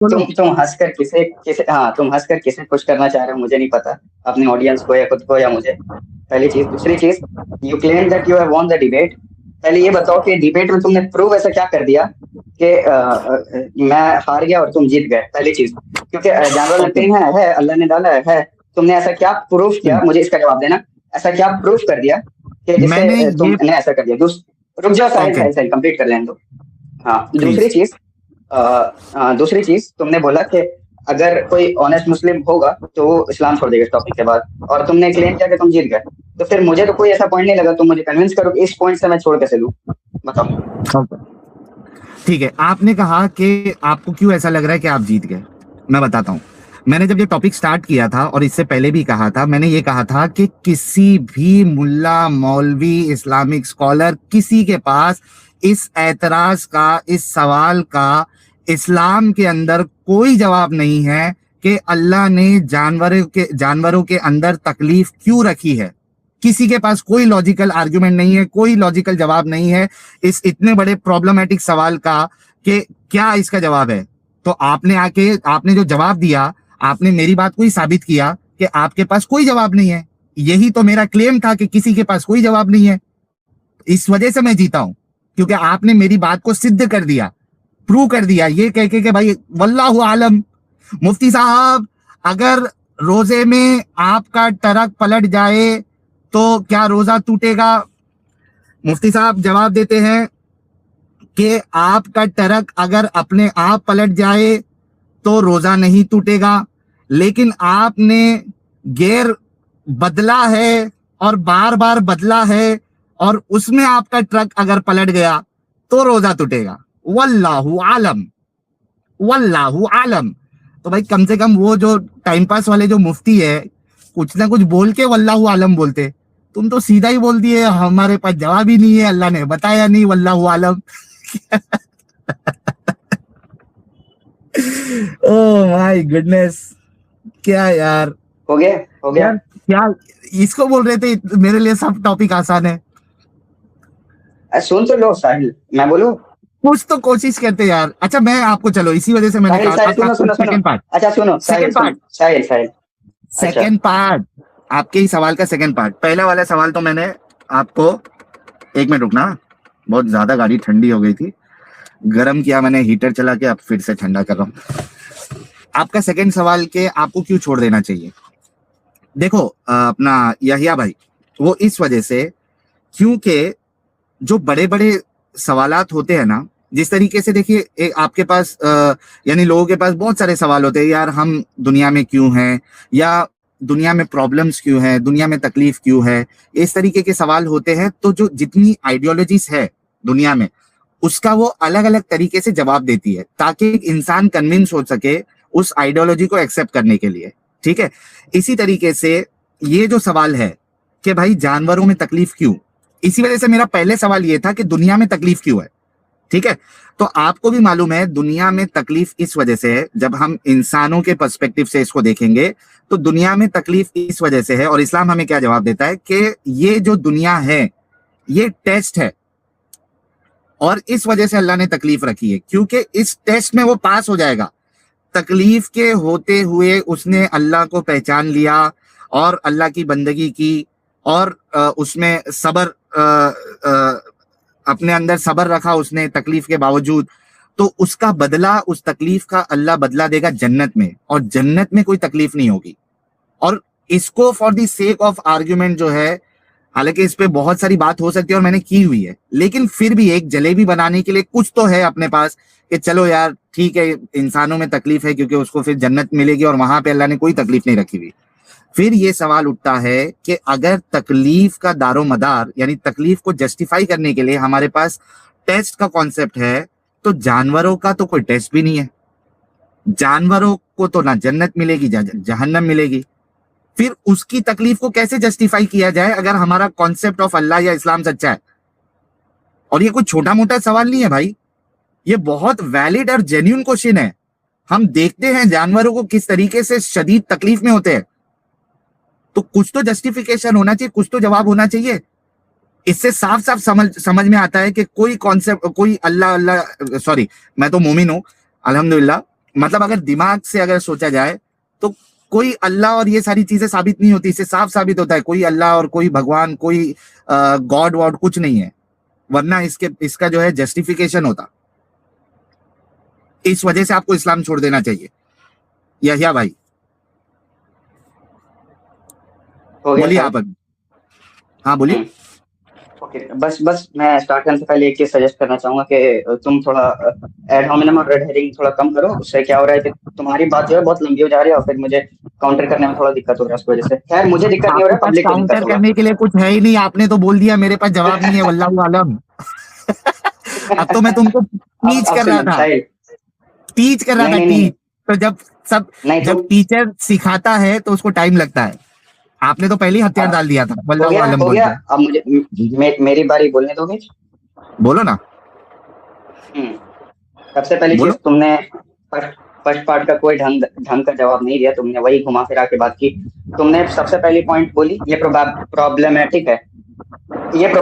तुम हंसकर किसे किसे हाँ, तुम हंसकर किसे खुश करना चाह रहे हो मुझे नहीं पता, अपने ऑडियंस को या खुद को या मुझे। पहली चीज। दूसरी चीज, you claim that you have won the debate. पहले ये बताओ कि डिबेट में तुमने प्रूव ऐसा क्या कर दिया कि मैं हार गया और तुम जीत गए। पहली चीज, क्योंकि जानवर में ओके। पेन है, अल्लाह ने डाला है। तुमने ऐसा क्या प्रूफ किया, मुझे इसका जवाब देना। ऐसा क्या प्रूफ कर दिया कि जिससे मैंने ये तुमने ऐसा कर दिया। रुक जाओ, साहिल ओके। साहिल साहिल कंप्लीट कर लेने दो। हाँ, दूसरी प्लीज। चीज, दूसरी चीज तुमने बोला कि अगर कोई ऑनेस्ट मुस्लिम होगा तो वो इस्लाम छोड़ देगा इस टॉपिक के बाद, और तुमने क्लेम किया कि तुम जीत गए। तो फिर मुझे तो कोई ऐसा पॉइंट नहीं लगा, तुम मुझे कन्विंस करो कि इस पॉइंट से मैं छोड़ कैसे लूं। बताओ। ओके, ठीक है। आपने कहा कि आपको क्यों ऐसा लग रहा है कि आप जीत गए। मैं बताता हूं। मैंने जब ये टॉपिक स्टार्ट किया था और इससे पहले भी कहा था, मैंने ये कहा था कि किसी भी मुल्ला मौलवी इस्लामिक स्कॉलर किसी के पास इस एतराज का, इस सवाल का इस्लाम के अंदर कोई जवाब नहीं है कि अल्लाह ने जानवरों के अंदर तकलीफ क्यों रखी है। किसी के पास कोई लॉजिकल आर्गुमेंट नहीं है, कोई लॉजिकल जवाब नहीं है इस इतने बड़े प्रॉब्लमेटिक सवाल का कि क्या इसका जवाब है। तो आपने जो जवाब दिया, आपने मेरी बात को ही साबित किया कि आपके पास कोई जवाब नहीं है। यही तो मेरा क्लेम था कि किसी के पास कोई जवाब नहीं है। इस वजह से मैं जीता हूं, क्योंकि आपने मेरी बात को सिद्ध कर दिया, प्रूव कर दिया, ये कह के कि भाई वल्लाहु आलम। मुफ्ती साहब, अगर रोजे में आपका टरक पलट जाए तो क्या रोजा टूटेगा? मुफ्ती साहब जवाब देते हैं कि आपका टरक अगर अपने आप पलट जाए तो रोजा नहीं टूटेगा, लेकिन आपने गियर बदला है और बार बार बदला है और उसमें आपका ट्रक अगर पलट गया तो रोजा टूटेगा। वल्लाहु आलम, वल्लाहु आलम। तो भाई कम से कम वो जो टाइम पास वाले जो मुफ्ती है, कुछ ना कुछ बोल के वल्लाहु आलम बोलते। तुम तो सीधा ही बोल दिए हमारे पास जवाब ही नहीं है, अल्लाह ने बताया नहीं, वल्लाहु आलम। ओह माय गुडनेस, क्या यार। हो गया, हो गया। यार क्या इसको बोल रहे थे, मेरे लिए सब टॉपिक आसान है। सुन तो लो साहिल, मैं बोलूं। कुछ तो कोशिश करते यार। अच्छा, मैं आपको, चलो इसी वजह से मैंने साहिल कहा साहिल, अब सुनो आपको सुनो सुनो। Second part. अच्छा सुनो साहिल, सेकंड सुनो पार्ट। साहिल साहिल। अच्छा। Second part. आपके ही सवाल का सेकंड पार्ट। पहला वाला सवाल तो मैंने आपको, एक मिनट रुकना, बहुत ज्यादा गाड़ी ठंडी हो गई थी, गर्म किया मैंने हीटर चला के, अब फिर से ठंडा कर रहा हूँ। आपका सेकंड सवाल के आपको क्यों छोड़ देना चाहिए। देखो अपना यहिया भाई, वो इस वजह से क्योंकि जो बड़े बड़े सवालात होते हैं ना, जिस तरीके से देखिए आपके पास यानी लोगों के पास बहुत सारे सवाल होते हैं, यार हम दुनिया में क्यों हैं, या दुनिया में प्रॉब्लम्स क्यों है, दुनिया में तकलीफ क्यों है, इस तरीके के सवाल होते हैं। तो जो जितनी आइडियोलॉजीज है दुनिया में, उसका वो अलग अलग तरीके से जवाब देती है ताकि इंसान कन्विंस हो सके उस आइडियोलॉजी को एक्सेप्ट करने के लिए। ठीक है, इसी तरीके से ये जो सवाल है कि भाई जानवरों में तकलीफ क्यों, इसी वजह से मेरा पहले सवाल ये था कि दुनिया में तकलीफ क्यों है। ठीक है, तो आपको भी मालूम है दुनिया में तकलीफ इस वजह से है, जब हम इंसानों के पर्सपेक्टिव से इसको देखेंगे तो दुनिया में तकलीफ इस वजह से है। और इस्लाम हमें क्या जवाब देता है कि ये जो दुनिया है ये टेस्ट है, और इस वजह से अल्लाह ने तकलीफ रखी है, क्योंकि इस टेस्ट में वो पास हो जाएगा। तकलीफ के होते हुए उसने अल्लाह को पहचान लिया और अल्लाह की बंदगी की, और उसमें सबर, अपने अंदर सबर रखा उसने तकलीफ के बावजूद, तो उसका बदला, उस तकलीफ का अल्लाह बदला देगा जन्नत में, और जन्नत में कोई तकलीफ नहीं होगी। और इसको for the sake of argument जो है, हालांकि इस पे बहुत सारी बात हो सकती है और मैंने की हुई है, लेकिन फिर भी एक जलेबी बनाने के लिए कुछ तो है अपने पास कि चलो यार ठीक है, इंसानों में तकलीफ है क्योंकि उसको फिर जन्नत मिलेगी और वहां पे अल्लाह ने कोई तकलीफ नहीं रखी हुई। फिर ये सवाल उठता है कि अगर तकलीफ का दारोमदार, यानी तकलीफ को जस्टिफाई करने के लिए हमारे पास टेस्ट का कॉन्सेप्ट है, तो जानवरों का तो कोई टेस्ट भी नहीं है। जानवरों को तो ना जन्नत मिलेगी जहन्नम मिलेगी। फिर उसकी तकलीफ को कैसे जस्टिफाई किया जाए अगर हमारा कॉन्सेप्ट ऑफ अल्लाह या इस्लाम सच्चा है। और ये कोई छोटा मोटा सवाल नहीं है भाई, ये बहुत वैलिड और जेन्युइन क्वेश्चन है। हम देखते हैं जानवरों को किस तरीके से शदीद तकलीफ में होते हैं, तो कुछ तो जस्टिफिकेशन होना चाहिए, कुछ तो जवाब होना चाहिए। इससे साफ साफ समझ में आता है कि कोई कॉन्सेप्ट, कोई अल्लाह, मैं तो मोमिन हूं अल्हम्दुलिल्लाह, मतलब अगर दिमाग से अगर सोचा जाए तो कोई अल्लाह और ये सारी चीजें साबित नहीं होती, इससे साफ साबित होता है कोई अल्लाह और कोई भगवान, कोई गॉड वॉड कुछ नहीं है, वरना इसका जो है जस्टिफिकेशन होता। इस वजह से आपको इस्लाम छोड़ देना चाहिए। यहिया भाई हो गया बोलिए सर? आप अभी। हाँ बोलिए। ओके, बस मैं स्टार्ट करने से पहले एक चीज सजेस्ट करना चाहूंगा कि तुम थोड़ा एड होमिनम और रेड हेरिंग थोड़ा कम करो। उससे क्या हो रहा है कि तुम्हारी बात जो है बहुत लंबी हो जा रही है और फिर मुझे काउंटर करने में थोड़ा दिक्कत हो रहा है उसकी वजह से। खैर, मुझे दिक्कत नहीं हो आपके रहा, पास पब्लिक को दिक्कत काउंटर होगा। करने के लिए कुछ है ही नहीं, आपने तो बोल दिया मेरे पास जवाब नहीं है, वल्लाहु आलम। अब तो मैं तुमको टीच अब कर रहा सुनो था, साहिल। टीच कर रहा नहीं था नहीं नहीं नहीं टीच। तो नहीं, जब तुम टीचर सिखाता है तो उसको टाइम लगता है। आपने तो पहले ही हथियार अब डाल दिया था हो वल्लाहु गया आलम हो बोल गया। के। अब मुझे मेरी बारी बोलने दोगे? बोलो ना। हम्म सबसे पहली बोलो। चीज, तुमने फर्स्ट फर्स्ट पार्ट का कोई ढंग ढंग का जवाब नहीं दिया। तुमने वही घुमा फिरा के बात की। तुमने सबसे पहली पॉइंट बोली ये प्रॉब्लमेटिक है। ये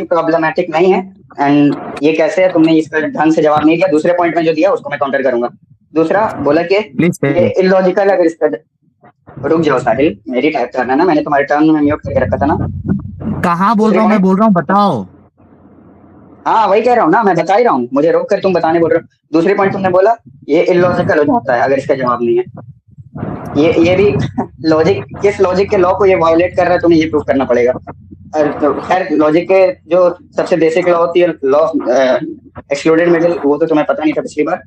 प्रॉब्लमेटिक नहीं है। एंड ये कैसे है, तुमने इसका ढंग से जवाब नहीं दिया। दूसरे पॉइंट में जो दिया उसको मैं काउंटर करूंगा। दूसरा बोला कि प्लीज। ये इलॉजिकल, अगर इसका रुक जाओ साहिल, मेरी टाइप करना है ना, मैंने तुम्हारे टर्न में म्यूट करके रखा था ना। कहाँ बोल दूसरे रहा हूँ? मैं पॉइंट, बोल रहा हूँ, बताओ। हाँ वही कह रहा हूँ ना, मैं बता ही रहा हूँ, मुझे रोक कर तुम बताने बोल रहे हो। दूसरी पॉइंट तुमने बोला ये इलॉजिकल हो जाता है अगर इसका जवाब नहीं है। ये भी लॉजिक, किस लॉजिक के लॉ को ये वायोलेट कर रहा है, तुम्हें ये प्रूव करना पड़ेगा। तो खैर, लॉजिक के जो सबसे बेसिक लॉ होती है, लॉ एक्सक्लूडेड मिडिल, वो तो तुम्हें पता नहीं था पिछली बार।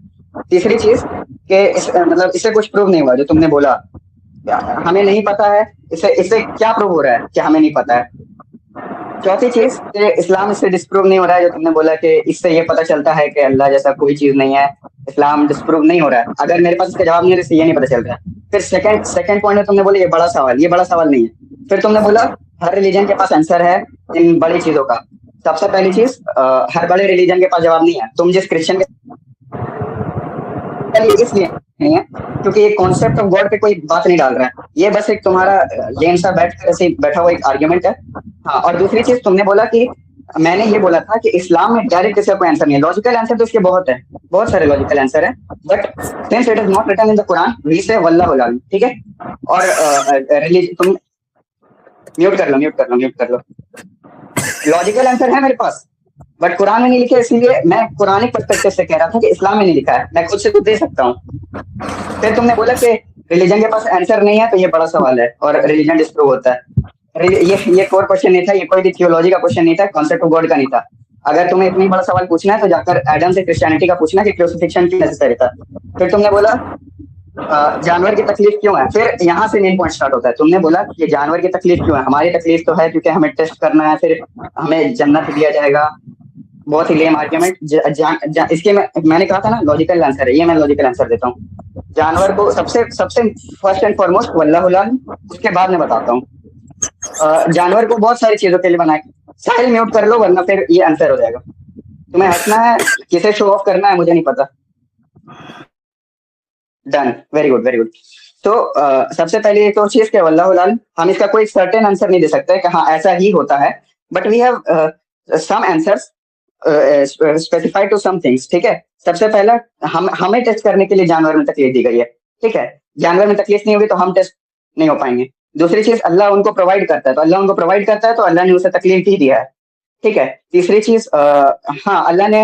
तीसरी चीज कि मतलब इससे कुछ प्रूव नहीं हुआ जो तुमने बोला, हमें नहीं पता है। इससे इससे क्या प्रूव हो रहा है कि हमें नहीं पता है? चौथी चीज कि इस्लाम इससे डिस्प्रूव नहीं हो रहा है, जो तुमने बोला कि इससे ये पता चलता है कि अल्लाह जैसा कोई चीज नहीं है। इस्लाम डिस्प्रूव नहीं हो रहा है। अगर मेरे पास इसका जवाब नहीं है तो इससे ये नहीं पता चल रहा है। फिर सेकंड पॉइंट में तुमने बोला ये बड़ा सवाल नहीं है। फिर तुमने बोला हर रिलीजन के पास आंसर है इन बड़ी चीजों का। सबसे पहली चीज, हर बड़े रिलीजन के पास जवाब नहीं है। तुम जिस क्रिश्चियन के लिए इसलिए नहीं है क्योंकि ये कॉन्सेप्ट ऑफ गॉड पे कोई बात नहीं डाल रहा है। ये बस एक तुम्हारा लेन सा बैठा हुआ एक आर्ग्यूमेंट है। हाँ, और दूसरी चीज तुमने बोला कि मैंने ये बोला था कि इस्लाम में डायरेक्ट इसका कोई आंसर नहीं है। लॉजिकल आंसर तो इसके बहुत है, बहुत सारे लॉजिकल आंसर है, but since it is not written in the Quran we say वल्लाहु अल्लाम, ठीक है। और तुम म्यूट कर लो। लॉजिकल आंसर है मेरे पास, बट कुरान में नहीं लिखे, इसीलिए मैं कुरानिक पर्सपेक्टिव से कह रहा था कि इस्लाम में नहीं लिखा है। मैं खुद से तो दे सकता हूँ। फिर तुमने बोला कि रिलीजन के पास आंसर नहीं है तो ये बड़ा सवाल है और रिलीजन डिस्प्रूव होता है। ये कोर क्वेश्चन नहीं था, ये कोई भी थियोलॉजी का क्वेश्चन नहीं था, कॉन्सेप्ट ऑफ गॉड का नहीं था। अगर तुम्हें इतनी बड़ा सवाल पूछना है तो जाकर एडम से क्रिश्चियनिटी का पूछना कि क्रूसिफिक्शन क्यों नेसेसरी था। फिर तुमने बोला जानवर की तकलीफ क्यों है। फिर यहाँ से मेन पॉइंट स्टार्ट होता है। तुमने बोला कि जानवर की तकलीफ क्यों है। हमारी तकलीफ तो है क्योंकि हमें टेस्ट करना है, फिर हमें जन्नत दिया जाएगा। बहुत ही लेम आर्ग्यूमेंट। इसके मैंने कहा था ना लॉजिकल आंसर है ये, मैं लॉजिकल आंसर देता हूँ। जानवर को सबसे सबसे फर्स्ट एंड फॉरमोस्ट वल्लाहु अल्लाह, उसके बाद मैं बताता हूँ। जानवर को बहुत सारी चीजों के लिए बनाए। साहिल म्यूट कर लो वरना फिर ये आंसर हो जाएगा। तुम्हें हंसना है, किसे शो ऑफ करना है मुझे नहीं पता। Done, very good very good. तो सबसे पहले एक और चीज, क्या वल्लाहु अल्लाह, हम इसका कोई सर्टेन आंसर नहीं दे सकते कि हाँ ऐसा ही होता है, but we have some answers specified to some things, ठीक है। सबसे पहला, हमें टेस्ट करने के लिए जानवर में तकलीफ दी गई है, ठीक है। जानवर में तकलीफ नहीं होगी तो हम टेस्ट नहीं हो पाएंगे। दूसरी चीज, अल्लाह उनको प्रोवाइड करता है, तो अल्लाह उनको प्रोवाइड करता है तो अल्लाह ने उसे तकलीफ ही दिया है, ठीक है। तीसरी चीज, हाँ अल्लाह ने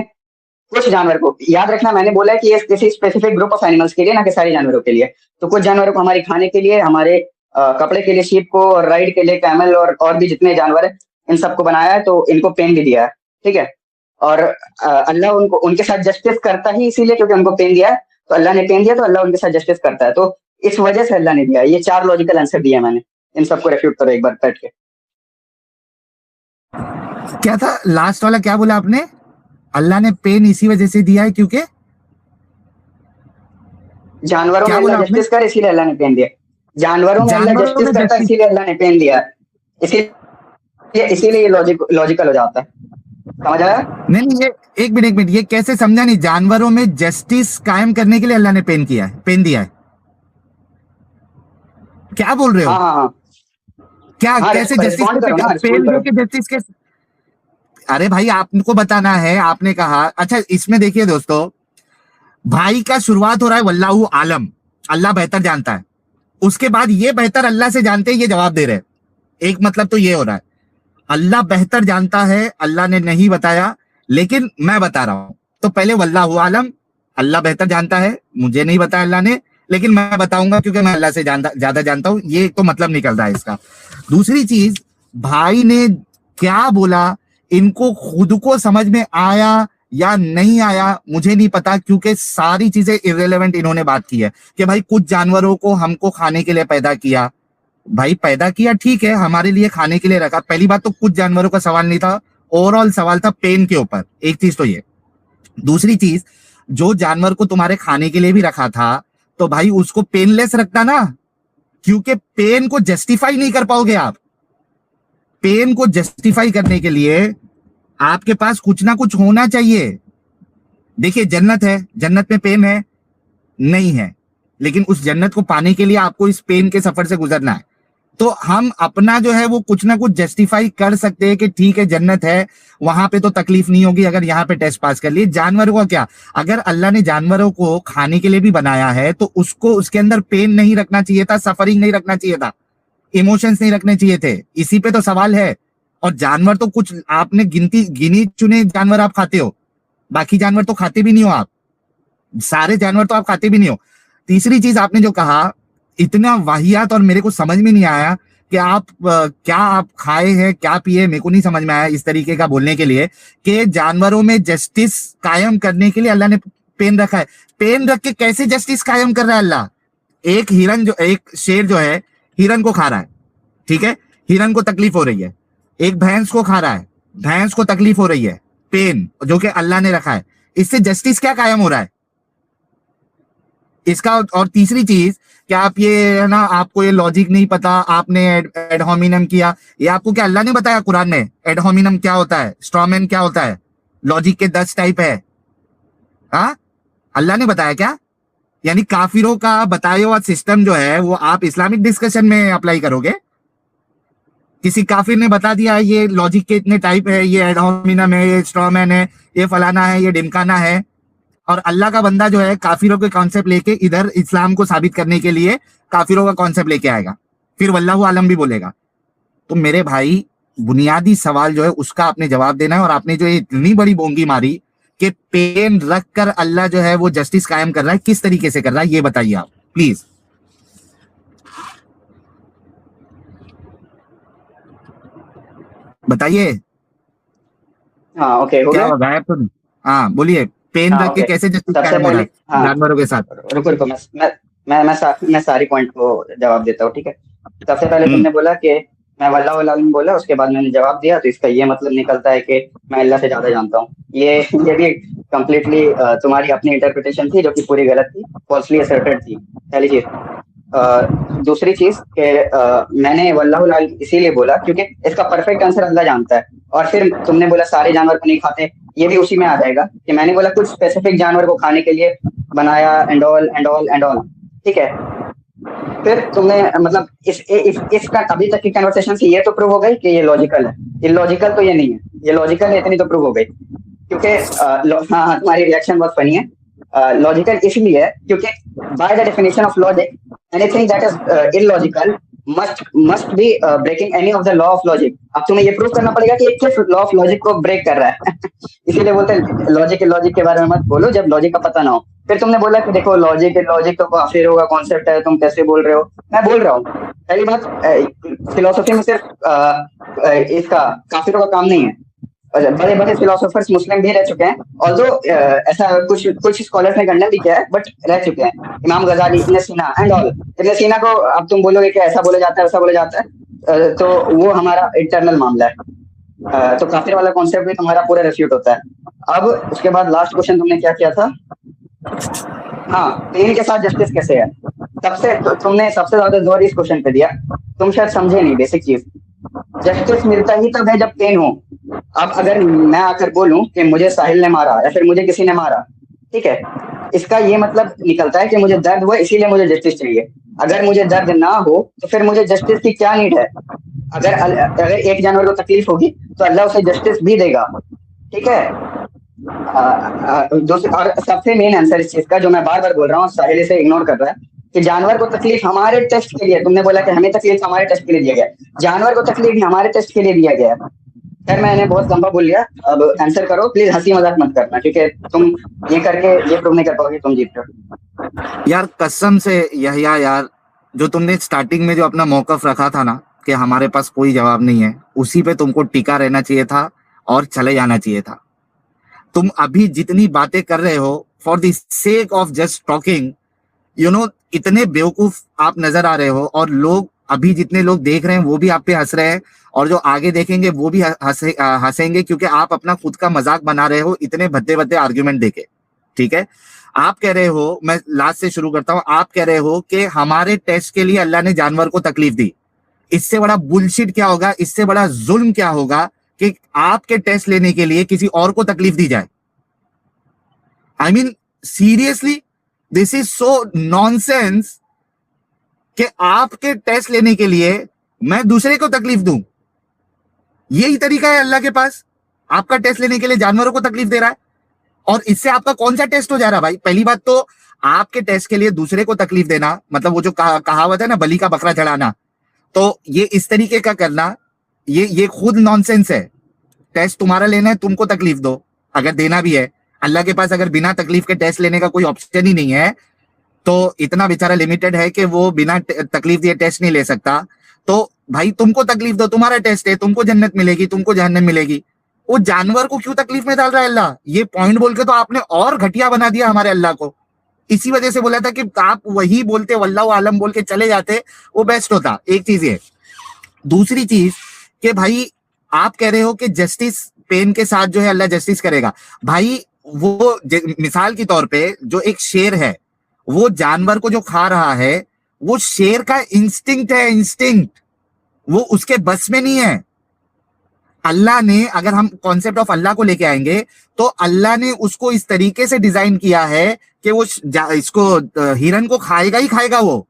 कुछ जानवर को, याद रखना मैंने बोला है कि ये किसी स्पेसिफिक ग्रुप ऑफ एनिमल्स के लिए, ना कि सारे जानवरों के लिए। तो कुछ जानवरों को हमारे खाने के लिए, हमारे कपड़े के लिए शीप को, और राइड के लिए कैमल, और भी जितने जानवर है इन सबको बनाया है, तो इनको पेन भी दिया है, ठीक है। और अल्लाह उनको उनके साथ जस्टिस करता ही इसीलिए क्योंकि उनको पेन दिया है, तो अल्लाह ने पेन दिया तो अल्लाह उनके साथ जस्टिस करता है, तो इस वजह से अल्लाह ने दिया। ये 4 लॉजिकल आंसर दिया मैंने, इन सबको रेफ्यूट करो एक बार बैठ के। क्या था लास्ट वाला, क्या बोला आपने? अल्लाह ने पेन इसी वजह से दिया है क्योंकि जानवरों में क्या बोला अल्लाह आपने? जस्टिस कर इसीलिए अल्लाह ने पेन दिया। जानवरों में अल्लाह जानवरों जस्टिस में करता है जस्टिस। इसीलिए अल्लाह ने पेन दिया। इसीलिए ये लॉजिकल हो जाता है। समझ आया? नहीं, ये एक मिनट, ये कैसे समझा नहीं? जानवरों में जस्टिस कायम करने के लिए अल्लाह ने पेन दिया है, क्या बोल रहे हो? हाँ हाँ हाँ क्या, हाँ, कैसे जस्टिस रिस्पॉन्ड करो को ना, पेन रिस्पॉन्ड दे करो। के जस्टिस के? अरे भाई आपको बताना है, आपने कहा। अच्छा इसमें देखिए दोस्तों, भाई का शुरुआत हो रहा है वल्लाहु आलम, अल्लाह बेहतर जानता है। उसके बाद ये बेहतर अल्लाह से जानते हैं, ये जवाब दे रहे हैं। एक मतलब तो ये हो रहा है, अल्लाह बेहतर जानता है, अल्लाह ने नहीं बताया, लेकिन मैं बता रहा हूं। तो पहले वल्लाहु आलम, अल्लाह बेहतर जानता है, मुझे नहीं बताया अल्लाह ने, लेकिन मैं बताऊंगा क्योंकि मैं अल्लाह से ज्यादा जानता हूं। ये तो मतलब निकल रहा है इसका। दूसरी चीज, भाई ने क्या बोला, इनको खुद को समझ में आया या नहीं आया मुझे नहीं पता, क्योंकि सारी चीजें इररिलेवेंट इन्होंने बात की है कि भाई कुछ जानवरों को हमको खाने के लिए पैदा किया। भाई पैदा किया ठीक है, हमारे लिए खाने के लिए रखा। पहली बात तो कुछ जानवरों का सवाल नहीं था, ओवरऑल सवाल था पेन के ऊपर। एक चीज तो ये। दूसरी चीज, जो जानवर को तुम्हारे खाने के लिए भी रखा था, तो भाई उसको पेनलेस रखता ना, क्योंकि पेन को जस्टिफाई नहीं कर पाओगे आप। पेन को जस्टिफाई करने के लिए आपके पास कुछ ना कुछ होना चाहिए। देखिए जन्नत है, जन्नत में पेन है नहीं है, लेकिन उस जन्नत को पाने के लिए आपको इस पेन के सफर से गुजरना है। तो हम अपना जो है वो कुछ ना कुछ जस्टिफाई कर सकते हैं कि ठीक है जन्नत है, वहां पे तो तकलीफ नहीं होगी अगर यहाँ पे टेस्ट पास कर लिए। जानवर को क्या, अगर अल्लाह ने जानवरों को खाने के लिए भी बनाया है तो उसको उसके अंदर पेन नहीं रखना चाहिए था, सफरिंग नहीं रखना चाहिए था, इमोशंस नहीं रखने चाहिए थे। इसी पे तो सवाल है। और जानवर तो कुछ आपने गिनी चुने जानवर आप खाते हो, बाकी जानवर तो खाते भी नहीं हो आप, सारे जानवर तो आप खाते भी नहीं हो। तीसरी चीज आपने जो कहा, इतना वाहियात और मेरे को समझ में नहीं आया कि आप क्या आप खाए हैं क्या पिए, मेरे को नहीं समझ में आया इस तरीके का बोलने के लिए कि जानवरों में जस्टिस कायम करने के लिए अल्लाह ने पेन रखा है। पेन रख के कैसे जस्टिस कायम कर रहा है अल्लाह? एक हिरन जो, एक शेर जो है हिरन को खा रहा है, ठीक है, हिरन को तकलीफ हो रही है। एक भैंस को खा रहा है, भैंस को तकलीफ हो रही है, पेन जो कि अल्लाह ने रखा है। इससे जस्टिस क्या कायम हो रहा है इसका? और तीसरी चीज, क्या आप ये है ना, आपको ये लॉजिक नहीं पता, आपने एड होमिनम किया, ये आपको क्या अल्लाह ने बताया कुरान में? एड होमिनम क्या होता है, स्ट्रॉमैन क्या होता है, लॉजिक के 10 टाइप है, हाँ अल्लाह ने बताया क्या? यानी काफिरों का बताया हुआ सिस्टम जो है वो आप इस्लामिक डिस्कशन में अप्लाई करोगे? किसी काफिर ने बता दिया ये लॉजिक के इतने टाइप है, ये एड होमिनम है, ये स्ट्रॉमैन है, ये फलाना है, ये डिमकाना है, और अल्लाह का बंदा जो है काफिरों के कॉन्सेप्ट लेके इधर इस्लाम को साबित करने के लिए काफिरों का कॉन्सेप्ट लेके आएगा, फिर वल्लाहु आलम भी बोलेगा। तो मेरे भाई बुनियादी सवाल जो है उसका आपने जवाब देना है। और आपने जो इतनी बड़ी बोंगी मारी कि पेन रख कर अल्लाह जो है वो जस्टिस कायम कर रहा है, किस तरीके से कर रहा है ये बताइए आप प्लीज। बताइए। हाँ ओके, हो क्या गया। गायब तो नहीं? हाँ बोलिए, पेन हाँ रख के ओके, कैसे जस्टिस सबसे कायम हो रहा पहले, है हाँ जानवरों के साथ? रुको रुको, मैं सारी पॉइंट को जवाब देता हूँ, ठीक है। सबसे पहले हम्म तुमने बोला कि मैं वल्लाह वल्लाह बोला, उसके बाद मैंने जवाब दिया, तो इसका ये मतलब निकलता है कि मैं अल्लाह से ज्यादा जानता हूँ। ये भी कम्प्लीटली तुम्हारी अपनी इंटरप्रिटेशन थी, जो कि पूरी गलत थी, फॉल्सली असर्टेड थी, पहली चीज। दूसरी चीज कि मैंने वल्लाहु लाल इसीलिए बोला क्योंकि इसका परफेक्ट आंसर अल्लाह जानता है। और फिर तुमने बोला सारे जानवर को नहीं खाते, ये भी उसी में आ जाएगा कि मैंने बोला कुछ स्पेसिफिक जानवर को खाने के लिए बनाया, and all and all and all, ठीक है। फिर तुमने मतलब इसका अभी तक की कन्वर्सेशन से ये तो प्रूव हो गई कि ये लॉजिकल है। इलॉजिकल तो ये नहीं है, ये लॉजिकल है, इतनी तो प्रूव हो गई। क्योंकि हाँ हाँ, तुम्हारी रिएक्शन बहुत फनी है। लॉजिकल इसलिए है क्योंकि by the definition of logic anything that is illogical must be breaking any of the law of logic. अब तुम्हें ये प्रूव करना पड़ेगा कि किस लॉ ऑफ लॉजिक को ब्रेक कर रहा है। इसीलिए बोलते हैं लॉजिक के बारे में मत बोलो जब लॉजिक का पता ना हो। फिर तुमने बोला कि देखो लॉजिक तो काफिरों का कॉन्सेप्ट है, तुम कैसे बोल रहे हो? मैं बोल रहा हूँ, पहली बात फिलोसफी में सिर्फ इसका काफिरों का काम नहीं है। बड़े बड़े फिलोसोफर्स मुस्लिम भी रह चुके हैं, ऑल्दो ऐसा कुछ स्कॉलर्स ने कंडेम भी किया है, बट रह चुके हैं। इमाम गजाली, इब्न सीना एंड ऑल। इब्न सीना को अब तुम बोलोगे कि ऐसा बोला जाता है वैसा बोला जाता है, तो वो हमारा इंटरनल मामला है। तो काफिर वाला कॉन्सेप्ट भी तुम्हारा पूरा रिफ्यूट होता है। अब उसके बाद लास्ट क्वेश्चन तुमने क्या किया था? हाँ, पेन के साथ जस्टिस कैसे है? तुमने सबसे ज्यादा जोर इस क्वेश्चन पे दिया। तुम शायद समझे नहीं बेसिक चीज। जस्टिस मिलता ही तब है जब पेन हो। अब अगर मैं आकर बोलूं कि मुझे साहिल ने मारा या फिर मुझे किसी ने मारा, ठीक है, इसका ये मतलब निकलता है कि मुझे दर्द हुआ इसीलिए मुझे जस्टिस चाहिए। अगर मुझे दर्द ना हो तो फिर मुझे जस्टिस की क्या नीड है? अगर एक जानवर को तकलीफ होगी तो अल्लाह उसे जस्टिस भी देगा, ठीक है। और सबसे मेन आंसर इस चीज का जो मैं बार बार बोल रहा हूँ, साहिल से इग्नोर कर रहा है, कि जानवर को तकलीफ हमारे टेस्ट के लिए, तुमने बोला कि हमें तकलीफ हमारे टेस्ट के लिए दिया गया, जानवर को तकलीफ भी हमारे टेस्ट के लिए दिया गया है। खैर मैंने बहुत लंबा बोल लिया, अब आंसर करो प्लीज, हंसी मजाक मत करना, क्योंकि तुम ये करके ये प्रूव नहीं कर पाओगे तुम जीत रहे हो। यार कसम से यहिया यार, जो तुमने स्टार्टिंग में जो अपना मौकफ रखा था ना कि हमारे पास कोई जवाब नहीं है, उसी पे तुमको टिका रहना चाहिए था और चले जाना चाहिए था। तुम अभी जितनी बातें कर रहे हो for the sake of just talking, you know, इतने बेवकूफ आप नजर आ रहे हो, और लोग अभी जितने लोग देख रहे हैं वो भी आप पे हंस रहे हैं, और जो आगे देखेंगे वो भी हंसेंगे, क्योंकि आप अपना खुद का मजाक बना रहे हो इतने भद्दे भद्दे आर्ग्यूमेंट देके। ठीक है, आप कह रहे हो, मैं लास्ट से शुरू करता हूं, आप कह रहे हो कि हमारे टेस्ट के लिए अल्लाह ने जानवर को तकलीफ दी। इससे बड़ा बुलशिट क्या होगा, इससे बड़ा जुल्म क्या होगा कि आपके टेस्ट लेने के लिए किसी और को तकलीफ दी जाए। I mean seriously, this is so nonsense कि आपके टेस्ट लेने के लिए मैं दूसरे को तकलीफ दूं। यही तरीका है अल्लाह के पास, आपका टेस्ट लेने के लिए जानवरों को तकलीफ दे रहा है। और इससे आपका कौन सा टेस्ट हो जा रहा है भाई? पहली बात तो आपके टेस्ट के लिए दूसरे को तकलीफ देना, मतलब वो जो कहावत है ना, बलि का बकरा चढ़ाना, तो ये इस तरीके का करना, ये खुद नॉनसेंस है। टेस्ट तुम्हारा लेना है, तुमको तकलीफ दो, अगर देना भी है। अल्लाह के पास अगर बिना तकलीफ के टेस्ट लेने का कोई ऑप्शन ही नहीं है, तो इतना बेचारा लिमिटेड है कि वो बिना तकलीफ दिए टेस्ट नहीं ले सकता। तो भाई तुमको तकलीफ दो, तुम्हारा टेस्ट है, तुमको जन्नत मिलेगी, तुमको जहन्नम मिलेगी। वो जानवर को क्यों तकलीफ में डाल रहा है अल्लाह? ये पॉइंट बोल के तो आपने और घटिया बना दिया हमारे अल्लाह को। इसी वजह से बोला था कि आप वही बोलते, वल्लाहु आलम बोल के चले जाते, वो बेस्ट होता। एक चीज ये। दूसरी चीज कि भाई आप कह रहे हो कि जस्टिस पेन के साथ जो है अल्लाह जस्टिस करेगा। भाई वो मिसाल के तौर पे जो एक शेर है, वो जानवर को जो खा रहा है, वो शेर का इंस्टिंक्ट है, इंस्टिंक्ट, वो उसके बस में नहीं है। अल्लाह ने, अगर हम कॉन्सेप्ट ऑफ अल्लाह को लेके आएंगे, तो अल्लाह ने उसको इस तरीके से डिजाइन किया है कि वो इसको हिरन को खाएगा ही खाएगा वो।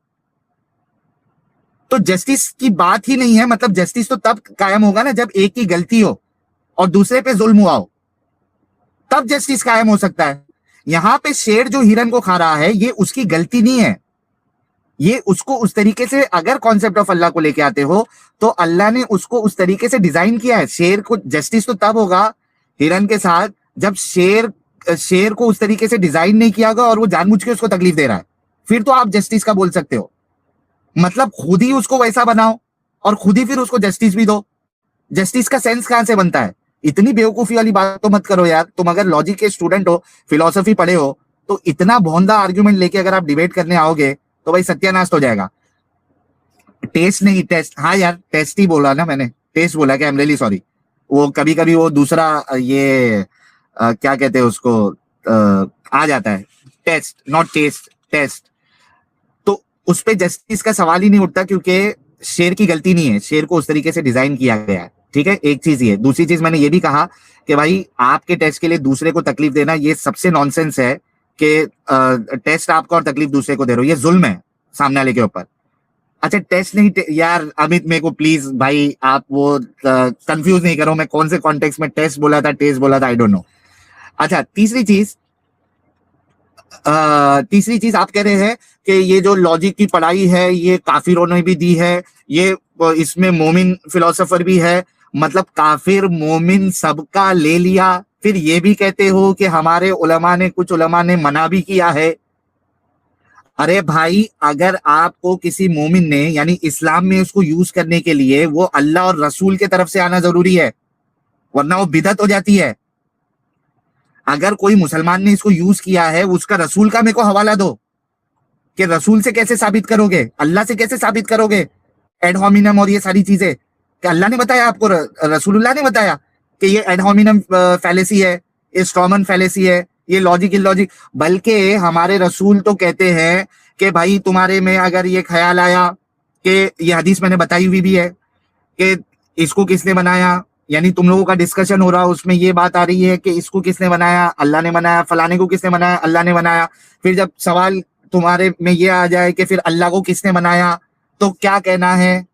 तो जस्टिस की बात ही नहीं है। मतलब जस्टिस तो तब कायम होगा ना जब एक की गलती हो और दूसरे पे जुल्म हुआ हो, तब जस्टिस कायम हो सकता है। यहां पे शेर जो हिरन को खा रहा है, ये उसकी गलती नहीं है। ये उसको उस तरीके से, अगर कॉन्सेप्ट ऑफ अल्लाह को लेके आते हो, तो अल्लाह ने उसको उस तरीके से डिजाइन किया है। शेर को जस्टिस तो तब होगा हिरन के साथ जब शेर को उस तरीके से डिजाइन नहीं किया होगा और वो जानबूझ के उसको तकलीफ दे रहा है, फिर तो आप जस्टिस का बोल सकते हो। मतलब खुद ही उसको वैसा बनाओ और खुद ही फिर उसको जस्टिस भी दो। जस्टिस का सेंस कहां से बनता है? इतनी बेवकूफी वाली बात तो मत करो यार। तुम अगर लॉजिक के स्टूडेंट हो, फिलोसफी पढ़े हो, तो इतना भोंदा आर्ग्यूमेंट लेके अगर आप डिबेट करने आओगे तो भाई सत्यानाश हो जाएगा। टेस्ट नहीं, टेस्ट, हाँ यार टेस्ट ही बोला ना मैंने, टेस्ट बोला कि आई एम रियली सॉरी। वो कभी कभी वो दूसरा ये क्या कहते हैं उसको, आ जाता है, टेस्ट नॉट टेस्ट, टेस्ट। तो उस पे जस्टिस का सवाल ही नहीं उठता, क्योंकि शेर की गलती नहीं है, शेर को उस तरीके से डिजाइन किया गया है। ठीक है, एक चीज ये। दूसरी चीज मैंने ये भी कहा कि भाई आपके टेस्ट के लिए दूसरे को तकलीफ देना, ये सबसे नॉनसेंस है कि टेस्ट आपका और तकलीफ दूसरे को दे रहे हो, ये जुल्म है सामने वाले के ऊपर। अच्छा टेस्ट नहीं, यार अमित मेरे को प्लीज भाई आप वो कंफ्यूज नहीं करो, मैं कौन से कॉन्टेक्स्ट में टेस्ट बोला था, टेस्ट बोला था, आई डोंट नो। अच्छा तीसरी चीज आप कह रहे हैं कि ये जो लॉजिक की पढ़ाई है ये काफिरों ने भी दी है, ये इसमें मोमिन फिलोसोफर भी है। मतलब काफिर मोमिन सबका ले लिया, फिर ये भी कहते हो कि हमारे उलमा ने, कुछ उलमा ने मना भी किया है। अरे भाई अगर आपको किसी मोमिन ने, यानी इस्लाम में उसको यूज करने के लिए वो अल्लाह और रसूल के तरफ से आना जरूरी है, वरना वो बिदअत हो जाती है। अगर कोई मुसलमान ने इसको यूज किया है, उसका रसूल का मेरे को हवाला दो कि रसूल से कैसे साबित करोगे, अल्लाह से कैसे साबित करोगे एड होमिनम और ये सारी चीजें? कि अल्लाह ने बताया आपको, रसूलुल्लाह ने बताया कि ये एड होमिनम फैलेसी है, ये स्ट्रॉमन फैलेसी है, ये लॉजिक इलॉजिक। बल्कि हमारे रसूल तो कहते हैं कि भाई तुम्हारे में अगर ये ख्याल आया कि ये हदीस मैंने बताई हुई भी है कि इसको किसने बनाया, यानी तुम लोगों का डिस्कशन हो रहा है, उसमें ये बात आ रही है कि इसको किसने बनाया, अल्लाह ने बनाया, फलाने को किसने बनाया, अल्लाह ने बनाया। फिर जब सवाल तुम्हारे में ये आ जाए कि फिर अल्लाह को किसने बनाया, तो क्या कहना है?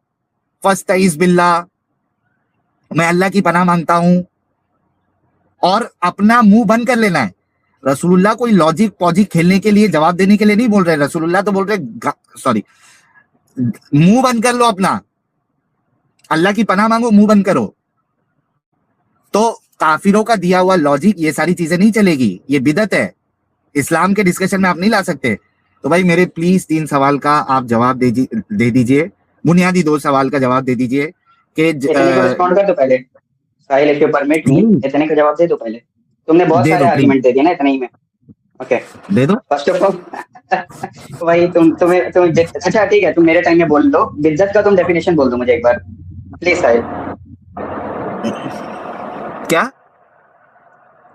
फस्तईज बिल्लाह, मैं अल्लाह की पनाह मांगता हूं। और अपना मुंह बंद कर लेना है। रसूलुल्लाह कोई लॉजिक पॉजिक खेलने के लिए, जवाब देने के लिए नहीं बोल रहे। रसूलुल्लाह तो बोल रहे, सॉरी, मुंह बंद कर लो अपना, अल्लाह की पनाह मांगो, मुंह बंद करो। तो काफिरों का दिया हुआ लॉजिक, ये सारी चीजें नहीं चलेगी, ये बिदअत है, इस्लाम के डिस्कशन में आप नहीं ला सकते। तो भाई मेरे प्लीज 3 सवाल का आप जवाब दे दीजिए, बुनियादी 2 सवाल का जवाब दे दीजिए कि इतने को रिस्पॉन्ड कर दो पहले साहिल, इफ यू परमिट मी, इतने का जवाब दे दो पहले। तुमने बहुत सारे आर्गुमेंट दे दिए ना इतने ही में। ओके दे दो। फर्स्ट ऑफ ऑल भाई तुम्हें अच्छा ठीक है, तुम मेरे टाइम में बोल दो, बिद्दत का तुम डेफिनेशन बोल दो मुझे एक बार प्लीज साहिल। क्या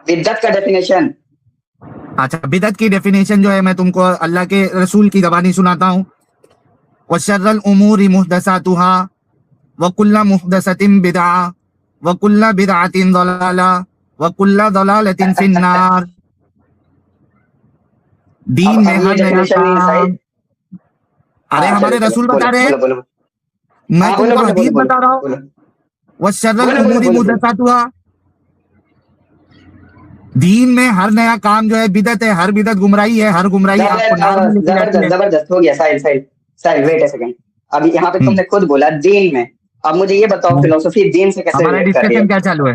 बिद्दत का डेफिनेशन? अच्छा, बिदअत की डेफिनेशन जो है मैं तुमको अल्लाह के रसूल की ज़बानी सुनाता हूँ। वशर्रल उमूरि मुहदसातुहा व कुल्ला मुहदसतिन बिदआ व कुल्ला बिदअतिन दलाला व कुल्ला दलालतिन फिन्नार। दीन में हर नया काम, अरे हमारे रसूल बता रहे हैं, मैं तुमको हदीस बता रहा हूँ। वशर्रल उमूरि मुहदसातुहा, दीन में हर नया काम जो है बिदत है, हर बिदत गुमराही है, हर गुमराही आपको नार में लेके जाती है। जबरदस्त हो गया साहिल वेट अ सेकंड, अभी यहाँ पे तुमने खुद बोला दीन में, अब मुझे ये बताओ फिलोसफी दीन से कैसे हमारा रिलेट कर रही है? डिस्कशन क्या चालू है?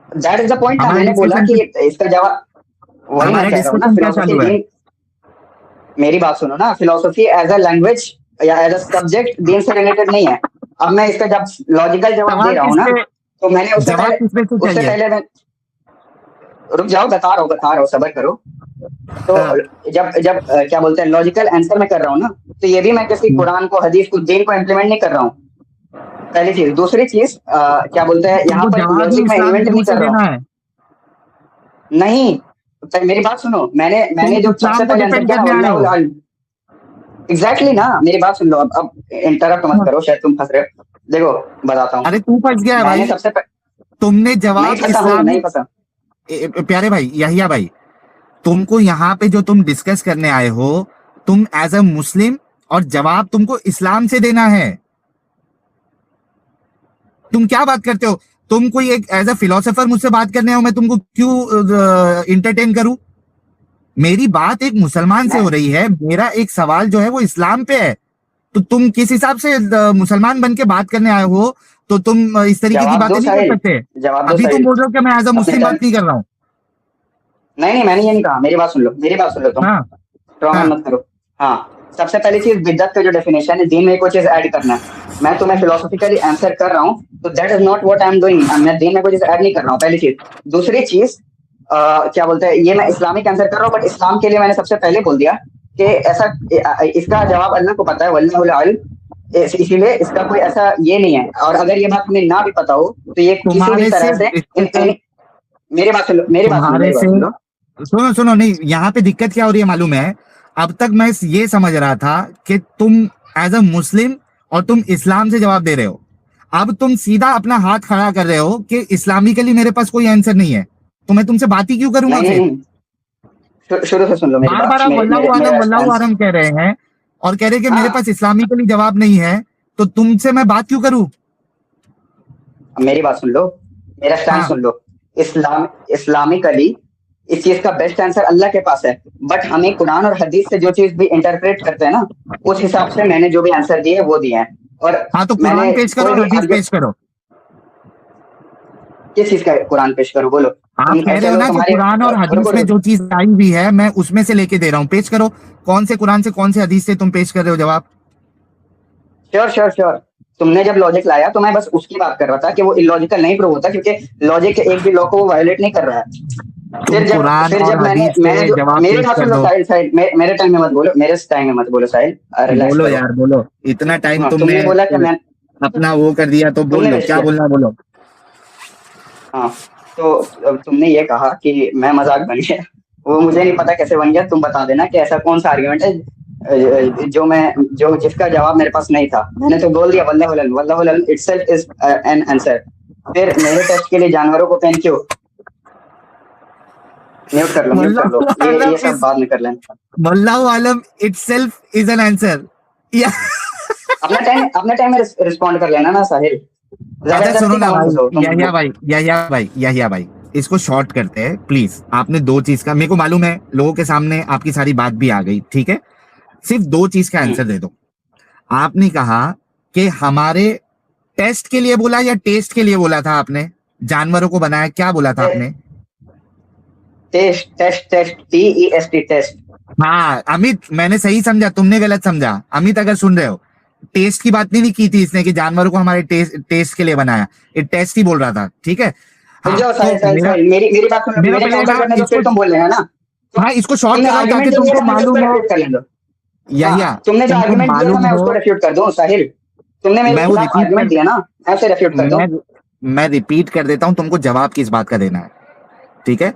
That is the point. मैंने बोला कि इसका जवाब वही मैं कह रहा हूँ ना, फिलोसफी दीन। मेरी बात सुनो ना, फिलोसफी एज अ लैंग्वेज या एज अ सब्जेक्ट दीन से रिलेटेड नहीं है। अब मैं इसका जब लॉजिकल जवाब दे रहा हूँ ना, तो मैंने उससे पहले मैं रुक जाओ, बता रहा हूँ सबर करो। तो जब क्या बोलते हैं लॉजिकल आंसर मैं कर रहा हूँ ना, तो ये भी मैं किसी कुरान को, हदीस को, दीन को इम्प्लीमेंट नहीं कर रहा हूँ, पहली चीज। दूसरी चीज क्या बोलते हैं, यहाँ पर लॉजिक में इन्वेंट नहीं कर रहा हूँ। नहीं, मेरी बात सुनो, मैंने जो सबसे पहले आंसर किया एग्जैक्टली ना, मेरी बात सुन लो। अब इंटरप्ट मत करो, शायद तुम फंस रहे हो। देखो बताता हूँ। अरे तू फंस गया भाई, सबसे तुमने जवाब नहीं फंसा प्यारे भाई, यहिया भाई, तुमको यहाँ पे जो तुम डिस्कस करने आए हो, तुम एज अ मुस्लिम, और जवाब तुमको इस्लाम से देना है। तुम क्या बात करते हो? तुम कोई एक एज अ फिलोसोफर मुझसे बात करने आओ, मैं तुमको क्यों इंटरटेन करूं? मेरी बात एक मुसलमान से हो रही है, मेरा एक सवाल जो है वो इस्लाम पे है। तो तुम किस हिसाब से मुसलमान बन के बात करने आए हो? तो तुम इस तरीके की बातें नहीं कर सकते। अभी तुम बोल रहे हो कि मैं एज अ मुस्लिम बात नहीं कर रहा हूँ। नहीं मैंने ये नहीं कहा, मेरी बात सुन लो तुम। हाँ, स्ट्रॉन्ग मत करो। हाँ, सबसे पहली चीज बिद्दत का जो डेफिनेशन है, दीन में कोई चीज ऐड करना है। मैं तुम्हें फिलोसफिकली आंसर कर रहा हूँ, तो that is not what I am doing. मैं दीन में कोई चीज ऐड नहीं कर रहा हूँ, पहली चीज। दूसरी चीज क्या बोलते हैं, ये मैं इस्लामिक आंसर कर रहा हूँ, बट इस्लाम के लिए मैंने सबसे पहले बोल दिया कि ऐसा, इसका जवाब अल्लाह को पता है, वल्लाहुल आलिम, इसीलिए इसका कोई ऐसा ये नहीं है। और अगर ये बात तुम्हें ना भी पता हो, तो ये किसी भी तरह से मेरी बात सुन लो। सुनो नहीं, यहाँ पे दिक्कत क्या हो रही है मालूम है? अब तक मैं ये समझ रहा था कि तुम एज अ मुस्लिम और तुम इस्लाम से जवाब दे रहे हो। अब तुम सीधा अपना हाथ खड़ा कर रहे हो कि इस्लामिकली मेरे पास कोई आंसर नहीं है, तो मैं तुमसे बात ही क्यों करूंगा? शुरू से सुन लो मेरी बात। बार वल्लाहु आलम कह रहे हैं और कह रहे कि मेरे पास इस्लामिकली जवाब नहीं है, तो तुमसे मैं बात क्यों करूं? मेरी बात सुन लो, मेरा स्टैंड सुन लो। इस्लामिकली इस चीज का बेस्ट आंसर अल्लाह के पास है, बट हमें कुरान और हदीस से जो चीज भी इंटरप्रेट करते हैं ना, उस हिसाब से मैंने जो भी आंसर दिए वो दिए हैं। और हाँ, तो कुरान पेश करो, हदीस पेश करो। किस चीज का कुरान पेश करो, बोलो। आप कह रहे हो ना कि कुरान और हदीस में जो चीज आई हुई है मैं उसमें से लेके दे रहा हूँ, पेश करो। कौन से कुरान से, कौन से हदीस से तुम पेश कर रहे हो जवाब? श्योर। तुमने जब लॉजिक लाया तो मैं बस उसकी बात कर रहा था कि वो इलॉजिकल नहीं प्रूव होता, क्योंकि लॉजिक के एक भी लॉ को वो वायोलेट नहीं कर रहा है। फिर जब मैंने मेरे बात सुन लो साहिल, मेरे टाइम में मत बोलो, मेरे टाइम में मत बोलो साहिल। बोलो यार, बोलो। इतना टाइम तुमने बोला कि मैं अपना वो कर दिया, तो बोलो क्या बोलना, बोलो। हाँ, तो तुमने ये कहा कि मैं मजाक बन गया, वो मुझे नहीं पता कैसे बन गया। तुम बता देना कि ऐसा कौन सा आर्गुमेंट है जिसका जवाब मेरे पास नहीं था। मैंने तो बोल दिया वल्लाहुल आलिम इटसेल्फ इज एन आंसर। फिर मेरे टेस्ट के लिए जानवरों को पेन क्यों? म्यूट कर लो, ये सब बाद में कर लेना। वल्लाहु आलम इटसेल्फ इज एन आंसर। अपना टाइम में रिस्पॉन्ड कर लेना ना साहिल। अच्छा सुनो जबरदस्ती ना का मत घुसो भाई, याहिया भाई, इसको शॉर्ट करते हैं प्लीज। आपने दो चीज का, मेरे को मालूम है लोगों के सामने आपकी सारी बात भी आ गई, ठीक है, सिर्फ दो चीज का आंसर दे दो। आपने कहा कि हमारे टेस्ट के लिए बोला या टेस्ट के लिए बोला था आपने? जानवरों को बनाया, क्या बोला था आपने? Test test test TEST test. हाँ अमित, मैंने सही समझा, तुमने गलत समझा। अमित अगर सुन रहे हो, टेस्ट की बात नहीं की थी इसने कि जानवरों को हमारे टेस्ट के लिए बनाया, ये टेस्ट ही बोल रहा था, ठीक है। रुक हाँ जाओ तो साहिल साहिल मेरा साहिल, मेरी बात सुनो, मेरा मेरे पहले काउंटर ना करने दो, इसको, फिर तुम बोल रहे हो ना। हाँ इसको शॉर्ट तुमने कर रहा हूँ ताकि आर्गुमेंट जो दिया तुमको था मुझे उस मालूम पर हो। रिफ्यूट करने दो। हाँ, तुमने जो तुमको आर्गुमेंट दिया था मालूम मैं हो। उसको रिफ्यूट कर दूं साहिल। तुमने मेरे मैं वो खिलाफ रिपीट आर्गुमेंट कर दिया ना, मैं उसे रिफ्यूट कर दूं। मैं रिपीट कर देता हूं, तुमको जवाब किस बात का देना है, ठीक है।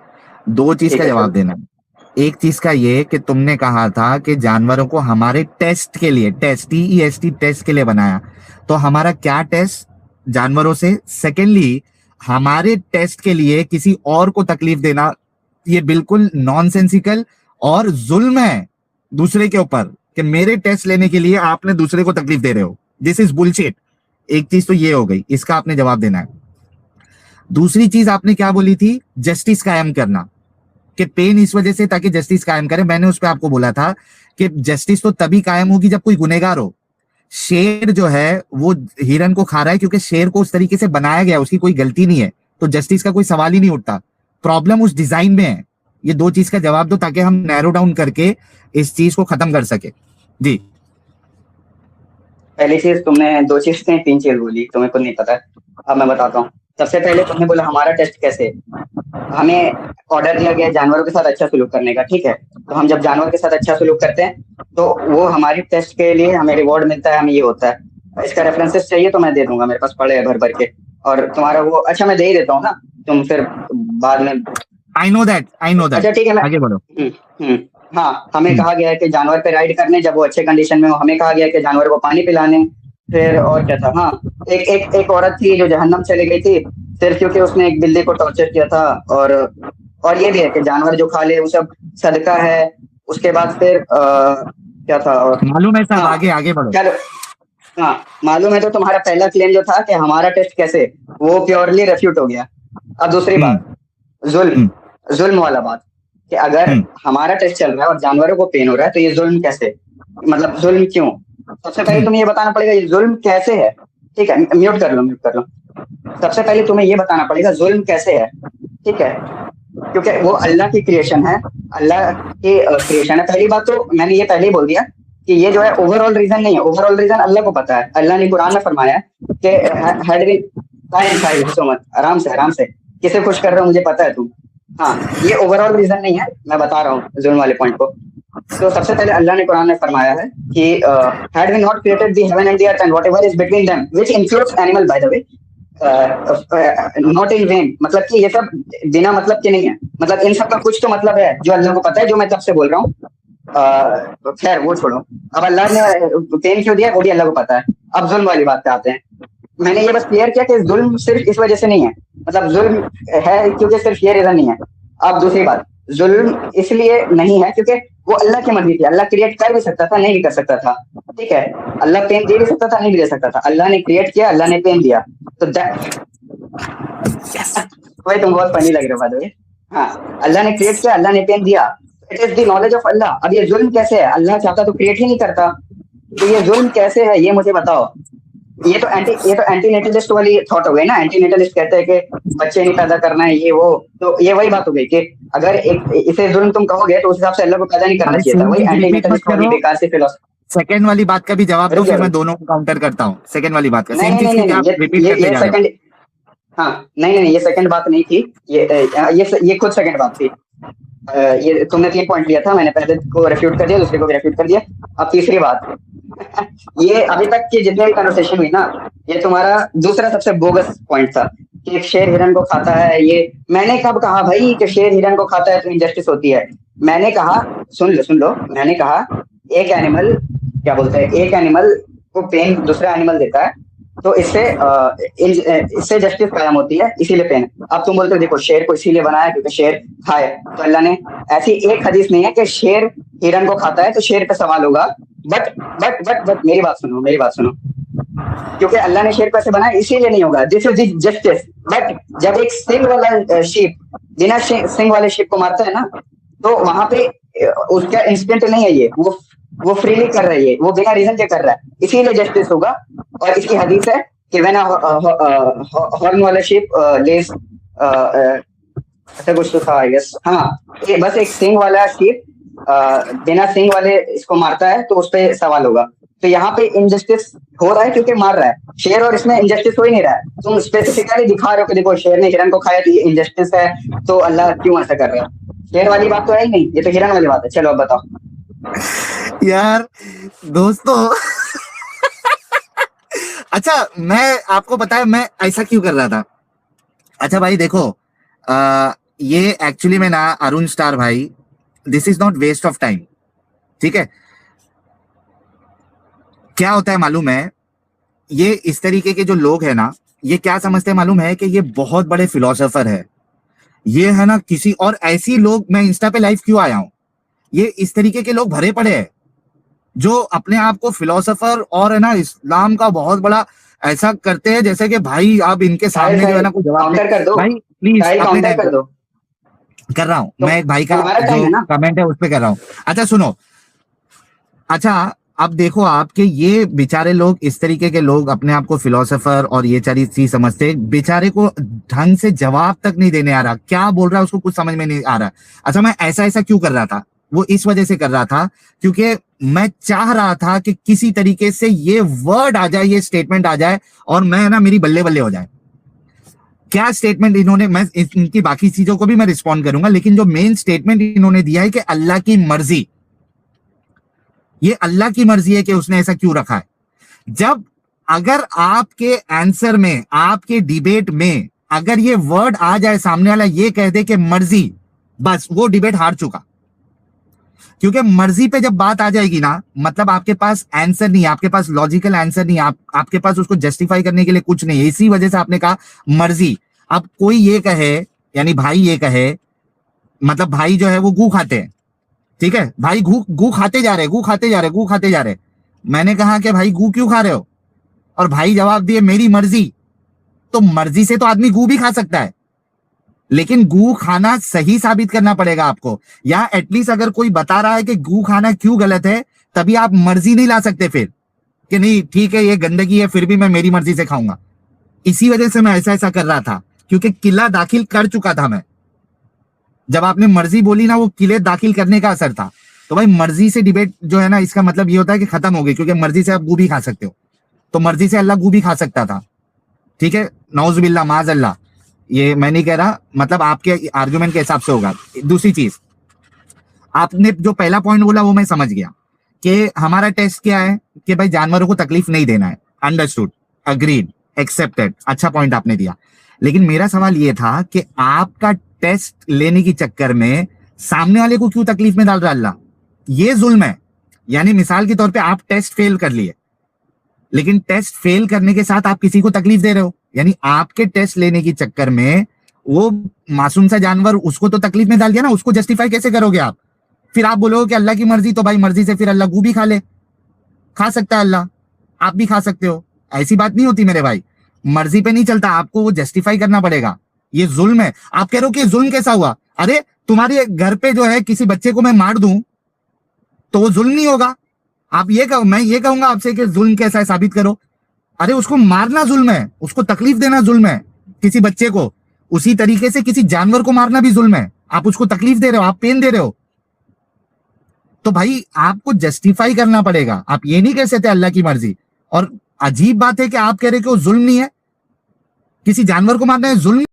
दो चीज ठीक का है जवाब चलो। देना है। एक चीज का ये कि तुमने कहा था कि जानवरों को हमारे टेस्ट के लिए, टेस्ट TEST टेस्ट के लिए बनाया, तो हमारा क्या टेस्ट जानवरों से? सेकेंडली, हमारे टेस्ट के लिए किसी और को तकलीफ देना, ये बिल्कुल नॉनसेंसिकल और जुल्म है दूसरे के ऊपर, कि मेरे टेस्ट लेने के लिए आपने दूसरे को तकलीफ दे रहे हो। This is bullshit. एक चीज तो ये हो गई, इसका आपने जवाब देना है। दूसरी चीज आपने क्या बोली थी? जस्टिस कायम करना, कि पेन इस वजह से ताकि जस्टिस कायम करे। मैंने उस पर आपको बोला था कि जस्टिस तो तभी कायम होगी जब कोई गुनेगार हो। शेर जो है वो हिरन को खा रहा है क्योंकि शेर को उस तरीके से बनाया गया, उसकी कोई गलती नहीं है, तो जस्टिस का कोई सवाल ही नहीं उठता। प्रॉब्लम उस डिजाइन में है। ये दो चीज का जवाब दो ताकि हम नैरो डाउन करके इस चीज को खत्म कर सके। जी। पहली चीज तुमने दो चीज नहीं तीन चीज बोली, तुम्हें कुछ नहीं पता है। अब मैं बताता हूँ। सबसे पहले तुमने बोला हमारा टेस्ट कैसे है? हमें ऑर्डर दिया गया है जानवरों के साथ अच्छा सलूक करने का, ठीक है। तो हम जब जानवर के साथ अच्छा सलूक करते हैं तो वो हमारी टेस्ट के लिए हमें रिवॉर्ड मिलता है, हमें ये होता है। इसका रेफरेंसेस चाहिए तो मैं दे दूंगा, मेरे पास पड़े हैं भर भर के। और तुम्हारा वो अच्छा मैं दे ही देता हूँ ना, तुम फिर बाद में। आई नो दैट, अच्छा ठीक है मैं आगे बढ़ो। हम्म, हाँ, हमें कहा गया है कि जानवर पे राइड करने, जब वो अच्छे कंडीशन में हो। हमें कहा गया है कि जानवर को पानी पिलाने। फिर और क्या था, हाँ, एक औरत थी जो जहन्नम चली गई थी सिर्फ क्योंकि उसने एक बिल्ली को टॉर्चर किया था। और ये भी है कि जानवर जो खा ले वो सब सदका है। उसके बाद फिर क्या था और, मालूम है साहब, हाँ आगे आगे बढ़ो। चलो। हाँ, मालूम है। तो तुम्हारा पहला क्लेम जो था कि हमारा टेस्ट कैसे, वो प्योरली रेफ्यूट हो गया। अब दूसरी बात, जुल्म जुल्म वाला बात, कि अगर हमारा टेस्ट चल रहा है और जानवरों को पेन हो रहा है तो ये जुल्म कैसे, मतलब जुल्म क्यों? सबसे पहले तुम्हें ये बताना पड़ेगा ये जुल्म कैसे है। ठीक है, म्यूट कर लो, म्यूट कर लो। सबसे पहले तुम्हें ये बताना पड़ेगा जुल्म कैसे है, ठीक है। क्योंकि वो अल्लाह की क्रिएशन है, अल्लाह की क्रिएशन है। पहली बात तो मैंने ये पहले ही बोल दिया कि ये जो है ओवरऑल रीजन नहीं है। ओवरऑल रीजन अल्लाह को पता है। अल्लाह ने कुरान में फरमाया है कि हैड बीन साहिल हंसो मत, आराम से आराम से, किसे खुश कर रहे हो मुझे पता है तुम। हाँ, ये ओवरऑल रीजन नहीं है, मैं बता रहा हूँ जुल्म वाले पॉइंट को। तो सबसे पहले अल्लाह ने कुरान में फरमाया है कि had we not created the heaven and the earth and whatever is between them which includes animal by the way, not in vain, मतलब कि ये सब बिना मतलब के नहीं है। मतलब इन सब का कुछ तो मतलब है जो अल्लाह को पता है, जो मैं तब से बोल रहा हूँ। खैर वो छोड़ो। अब अल्लाह ने पेन क्यों दिया वो भी अल्लाह को पता है। अब जुल्म वाली बात पे आते हैं। मैंने ये बस क्लियर किया कि जुल्म सिर्फ इस वजह से नहीं है, मतलब जुल्म है क्योंकि सिर्फ ये रीजन नहीं है। अब दूसरी बात, जुल्म इसलिए नहीं है क्योंकि वो अल्लाह की मर्जी थी। अल्लाह क्रिएट कर भी सकता था, नहीं भी कर सकता था, ठीक है। अल्लाह पेन दे भी सकता था, नहीं भी दे सकता था। अल्लाह ने क्रिएट किया, अल्लाह ने पेन दिया। तो वही तुम बहुत फनी लग रहे हो बात हुई। हाँ, अल्लाह ने क्रिएट किया, अल्लाह ने पेन दिया। It is the knowledge of अल्लाह। अब ये जुल्म कैसे है? अल्लाह चाहता तो क्रिएट ही नहीं करता। तो ये जुल्म कैसे है ये मुझे बताओ। ये तो एंटीनेटलिस्ट वाली थॉट हो गई ना। एंटीनेटलिस्ट कहते हैं कि बच्चे नहीं पैदा करना है, ये वो। तो ये वही बात हो गई कि अगर एक इसे जुल्म तुम कहोगे तो उस हिसाब से अल्लाह को पैदा नहीं करना भाई चाहिए था। सेम वही चीज रिपीट मत एंटीनेटलिस्ट वाली करो। बेकार सी फिलोसफी। सेकंड वाली बात का भी जवाब दो, रुक फिर जाओ। मैं दोनों को काउंटर करता हूँ। सेकंड वाली बात का नहीं सेम नहीं चीज नहीं क्योंकि नहीं, आप रिपीट करते ये जा रहे हो। सेकंड, हाँ, नहीं, ये सेकंड बात नहीं थी। ये खुद सेकंड बात थी। ये तुमने 3 पॉइंट लिया था, मैंने पहले को रेफ्यूट कर दिया, दूसरे को भी रेफ्यूट कर दिया। अब तीसरी बात ये अभी तक की जितने भी कन्वर्सेशन हुई ना, ये तुम्हारा दूसरा सबसे बोगस पॉइंट था कि एक शेर हिरन को खाता है। ये मैंने कब कहा भाई कि शेर हिरन को खाता है तो इंजस्टिस होती है? मैंने कहा, सुन लो, मैंने कहा एक एनिमल, क्या बोलते हैं, एक एनिमल को पेन दूसरा एनिमल देता है तो इससे जस्टिस कायम होती है, इसीलिए पेन। अब तुम बोलते हो देखो शेर को इसीलिए बनाया क्योंकि शेर खाए, तो अल्लाह ने, ऐसी एक हदीस नहीं है कि शेर हिरन को खाता है तो शेर पे सवाल होगा। बट मेरी बात सुनो, क्योंकि अल्लाह ने शेर को ऐसे बनाया, इसीलिए नहीं होगा। This is justice. बट जब एक सिंग वाला शीप बिना सिंग वाले शीप को मारता है ना, तो वहां पे उसका इंस्टेंट नहीं है, ये वो फ्रीली कर रही है, वो बिना रीजन के कर रहा है, इसीलिए जस्टिस होगा। और इसकी हदीस है कि व्हेन हॉर्न वाला शीप लेस, ऐसा कुछ तो था आई गेस, हाँ, ये बस एक सिंग वाला शीप बिना सिंग वाले इसको मारता है तो उस पर सवाल होगा। तो यहाँ पे इनजस्टिस हो रहा है क्योंकि मार रहा है शेर, और इसमें इनजस्टिस हो ही नहीं रहा है। तुम स्पेसिफिकली दिखा रहे हो कि देखो शेर ने हिरन को खाया तो ये इनजस्टिस है, तो अल्लाह क्यों ऐसा कर रहा है? शेर वाली बात तो है ही नहीं, ये तो हिरन वाली बात है। चलो अब बताओ। यार दोस्तों अच्छा, मैं आपको पता है मैं ऐसा क्यों कर रहा था। अच्छा भाई देखो, ये एक्चुअली में ना अरुण स्टार भाई, this is not waste of time, ठीक है। क्या होता है मालूम है, ये इस तरीके के जो लोग हैं ना, ये क्या समझते हैं मालूम है कि ये बहुत बड़े फिलोसोफर है, ये है ना किसी और। ऐसी लोग, मैं इंस्टा पे लाइव क्यों आया हूं, ये इस तरीके के लोग भरे पड़े हैं जो अपने आप को फिलोसोफर और है ना इस्लाम का बहुत बड़ा ऐसा करते हैं, जैसे कि भाई आप इनके सामने जो है ना कोई जवाब काउंटर कर दो भाई प्लीज काउंटर कर दो। कर रहा हूं तो मैं, एक भाई का हमारा टाइम है जो ना। कमेंट है उस पे कर रहा हूं। अच्छा सुनो, अच्छा अब देखो आपके ये बेचारे लोग, इस तरीके के लोग अपने आप को फिलोसोफर और ये सारी चीज समझते हैं, बेचारे को ढंग से जवाब तक नहीं देने आ रहा, क्या बोल रहा है उसको कुछ समझ में नहीं आ रहा। अच्छा मैं ऐसा ऐसा क्यों कर रहा था, वो इस वजह से कर रहा था क्योंकि मैं चाह रहा था कि किसी तरीके से ये वर्ड आ जाए, ये स्टेटमेंट आ जाए और मैं ना मेरी बल्ले बल्ले हो जाए। क्या स्टेटमेंट इन्होंने, मैं इनकी बाकी चीजों को भी मैं रिस्पॉन्ड करूंगा, लेकिन जो मेन स्टेटमेंट इन्होंने दिया है कि अल्लाह की मर्जी, ये अल्लाह की मर्जी है कि उसने ऐसा क्यों रखा है। जब अगर आपके आंसर में, आपके डिबेट में अगर ये वर्ड आ जाए, सामने वाला ये कह दे कि मर्जी, बस वो डिबेट हार चुका। क्योंकि मर्जी पे जब बात आ जाएगी ना, मतलब आपके पास आंसर नहीं है, आपके पास लॉजिकल आंसर नहीं है, आपके पास उसको जस्टिफाई करने के लिए कुछ नहीं है। इसी वजह से आपने कहा मर्जी। अब कोई ये कहे, यानी भाई ये कहे, मतलब भाई जो है वो गू खाते हैं, ठीक है, भाई गू खाते जा रहे, गू खाते जा रहे, गू खाते जा रहे। मैंने कहा कि भाई गू क्यों खा रहे हो, और भाई जवाब दिए मेरी मर्जी। तो मर्जी से तो आदमी गू भी खा सकता है, लेकिन गू खाना सही साबित करना पड़ेगा आपको, या एटलीस्ट अगर कोई बता रहा है कि गू खाना क्यों गलत है, तभी आप मर्जी नहीं ला सकते फिर कि नहीं ठीक है ये गंदगी है फिर भी मैं मेरी मर्जी से खाऊंगा। इसी वजह से मैं ऐसा ऐसा कर रहा था, क्योंकि किला दाखिल कर चुका था मैं। जब आपने मर्जी बोली ना, वो किले दाखिल करने का असर था। तो भाई मर्जी से डिबेट जो है ना, इसका मतलब ये होता है कि खत्म हो गई, क्योंकि मर्जी से आप गू भी खा सकते हो, तो मर्जी से अल्लाह गू भी खा सकता था, ठीक है, नौजुबिल्ला माजल्ला, ये मैं नहीं कह रहा, मतलब आपके आर्गुमेंट के हिसाब से होगा। दूसरी चीज, आपने जो पहला पॉइंट बोला वो मैं समझ गया कि हमारा टेस्ट क्या है कि भाई जानवरों को तकलीफ नहीं देना है, अंडरस्टूड, अग्रीड, एक्सेप्टेड, अच्छा पॉइंट आपने दिया। लेकिन मेरा सवाल ये था कि आपका टेस्ट लेने की चक्कर में सामने वाले को क्यों तकलीफ में डाल रहा अल्लाह, ये जुल्म है। यानी मिसाल के तौर पे आप टेस्ट फेल कर लिए, लेकिन टेस्ट फेल करने के साथ आप किसी को तकलीफ दे रहे हो, यानी आपके टेस्ट लेने की चक्कर में वो मासूम सा जानवर, उसको तो तकलीफ में डाल दिया ना, उसको जस्टिफाई कैसे करोगे आप? फिर आप बोलोगे कि अल्लाह की मर्जी, तो भाई मर्जी से फिर अल्लाह गू भी खा ले, खा सकता है अल्लाह, आप भी खा सकते हो। ऐसी बात नहीं होती मेरे भाई, मर्जी पे नहीं चलता, आपको वो जस्टिफाई करना पड़ेगा। ये जुल्म है। आप कह रहे हो कि जुल्म कैसा हुआ? अरे तुम्हारे घर पे जो है किसी बच्चे को मैं मार दूं तो वो जुल्म नहीं होगा? आप ये कहो, मैं ये कहूंगा आपसे कि जुल्म कैसा है साबित करो। अरे उसको मारना जुल्म है, उसको तकलीफ देना जुल्म है, किसी बच्चे को। उसी तरीके से किसी जानवर को मारना भी जुल्म है, आप उसको तकलीफ दे रहे हो, आप पेन दे रहे हो। तो भाई आपको जस्टिफाई करना पड़ेगा, आप ये नहीं कह सकते अल्लाह की मर्जी। और अजीब बात है कि आप कह रहे हो कि वो जुल्म नहीं है, किसी जानवर को मारना है जुल्म।